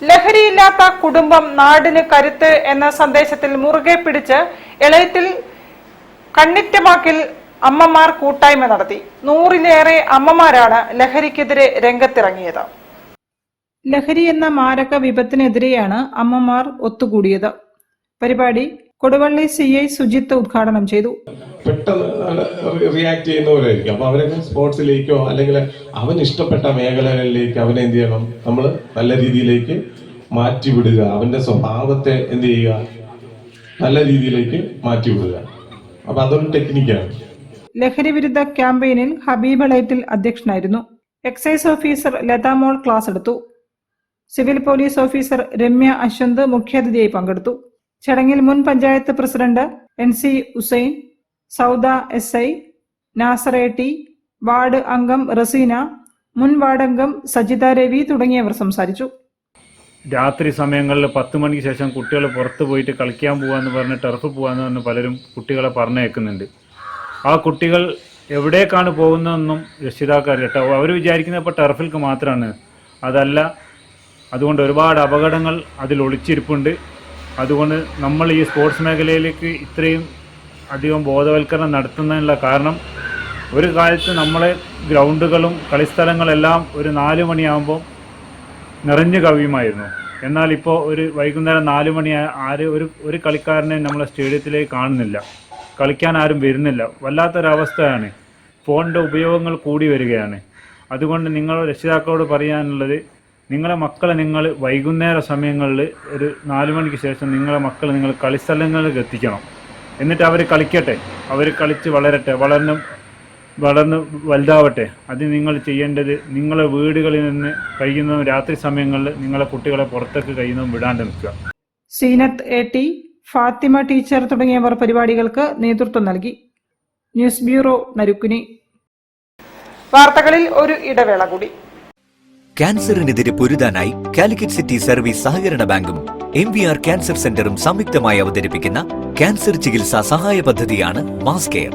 ലഹരിയില്ലാത്ത കുടുംബം നാടിന് കരുത്ത് എന്ന സന്ദേശത്തിൽ മുറുകെ പിടിച്ച് എളയത്തിൽ കണ്ണിറ്റമാക്കിൽ അമ്മമാർ കൂട്ടായ്മ നടത്തി. 100-ലേറെ അമ്മമാരാണ് ലഹരിക്കെതിരെ രംഗത്തിറങ്ങിയത്. ലഹരി എന്ന മാരക വിപത്തിനെതിരെയാണ് അമ്മമാർ ഒത്തുകൂടിയത്. പരിപാടി കൊടുവള്ളി CI സുജിത്ത് ഉദ്ഘാടനം ചെയ്തു. പെട്ടെന്ന് റിയാക്ട് ചെയ്യുന്നവരായിരിക്കും. അപ്പൊ അവരെ സ്പോർട്സിലേക്കോ അല്ലെങ്കിൽ അവന് ഇഷ്ടപ്പെട്ട മേഖലകളിലേക്ക് അവനെ എന്ത് ചെയ്യണം, നമ്മൾ നല്ല രീതിയിലേക്ക് മാറ്റിവിടുക. അവന്റെ സ്വഭാവത്തെ എന്ത് ചെയ്യുക, നല്ല രീതിയിലേക്ക് മാറ്റിവിടുക. അപ്പൊ അതൊരു ടെക്നിക്കാണ്. ലഹരി വിരുദ്ധ ക്യാമ്പയിനിൽ ഹബീബ് എളയത്തിൽ അധ്യക്ഷനായിരുന്നു. എക്സൈസ് ഓഫീസർ ലതാമോൾ ക്ലാസ് എടുത്തു. Civil police officer Ramya Ashwanth മുഖ്യാതിഥിയായി പങ്കെടുത്തു. ചടങ്ങിൽ മുൻ panchayat president NC Hussain, Sauda SI, Nasar AT, ward അംഗം റസീന, മുൻ വാർഡംഗം സജിത രവി തുടങ്ങിയവർ സംസാരിച്ചു. രാത്രി സമയങ്ങളിൽ 10 മണിക്ക് ശേഷം കുട്ടികൾ പുറത്ത് പോയിട്ട് കളിക്കാൻ പോകാമെന്ന് പറഞ്ഞ് ടർഫ് പോകാമെന്ന് പറഞ്ഞ് പലരും കുട്ടികളെ പറഞ്ഞേക്കുന്നുണ്ട്. ആ കുട്ടികൾ എവിടേക്കാണ് പോകുന്നതെന്നും രക്ഷിതാക്കൾ കേട്ടോ. അവർ വിചാരിക്കുന്നത് ഇപ്പോൾ ടർഫിൽക്ക് മാത്രമാണ്. അതല്ല, അതുകൊണ്ട് ഒരുപാട് അപകടങ്ങൾ അതിൽ ഒളിച്ചിരിപ്പുണ്ട്. അതുകൊണ്ട് നമ്മൾ ഈ സ്പോർട്സ് മേഖലയിലേക്ക് ഇത്രയും അധികം ബോധവൽക്കരണം നടത്തുന്നതിനുള്ള കാരണം, ഒരു കാലത്ത് നമ്മളെ ഗ്രൗണ്ടുകളും കളിസ്ഥലങ്ങളെല്ലാം ഒരു 4 മണിയാകുമ്പോൾ നിറഞ്ഞു കവിയുമായിരുന്നു. എന്നാൽ ഇപ്പോൾ ഒരു വൈകുന്നേരം 4 മണി ഒരു കളിക്കാരനെ നമ്മളെ സ്റ്റേഡിയത്തിലേക്ക് കാണുന്നില്ല, കളിക്കാൻ ആരും വരുന്നില്ല. വല്ലാത്തൊരവസ്ഥയാണ്. ഫോണിൻ്റെ ഉപയോഗങ്ങൾ കൂടി വരികയാണ്. അതുകൊണ്ട് നിങ്ങൾ രക്ഷിതാക്കളോട് പറയാനുള്ളത്, നിങ്ങളെ മക്കളെ നിങ്ങൾ വൈകുന്നേര സമയങ്ങളിൽ ഒരു 4 മണിക്ക് ശേഷം നിങ്ങളെ മക്കളെ നിങ്ങൾ കളിസ്ഥലങ്ങളിലേക്ക് എത്തിക്കണം. എന്നിട്ട് അവർ കളിക്കട്ടെ, അവർ കളിച്ച് വളരട്ടെ, വളർന്ന് വലുതാവട്ടെ. അത് നിങ്ങൾ ചെയ്യേണ്ടത്, നിങ്ങളെ വീടുകളിൽ നിന്ന് കഴിയുന്നതും രാത്രി സമയങ്ങളിൽ നിങ്ങളെ കുട്ടികളെ പുറത്തേക്ക് കഴിയുന്നതും വിടാണ്ട് നിൽക്കുക. സീനത്ത് AT, ഫാത്തിമ ടീച്ചർ തുടങ്ങിയവർ പരിപാടികൾക്ക് നേതൃത്വം നൽകി. News bureau, Narikkuni. വാർത്തകളിൽ ഒരു ഇടവേള കൂടി. ക്യാൻസറിനെതിരെ പൊരുതാനായി കാലിക്കറ്റ് സിറ്റി സർവീസ് സഹകരണ ബാങ്കും MVR ക്യാൻസർ സെന്ററും സംയുക്തമായി അവതരിപ്പിക്കുന്ന ക്യാൻസർ ചികിത്സാ സഹായ പദ്ധതിയാണ് മാസ് കെയർ.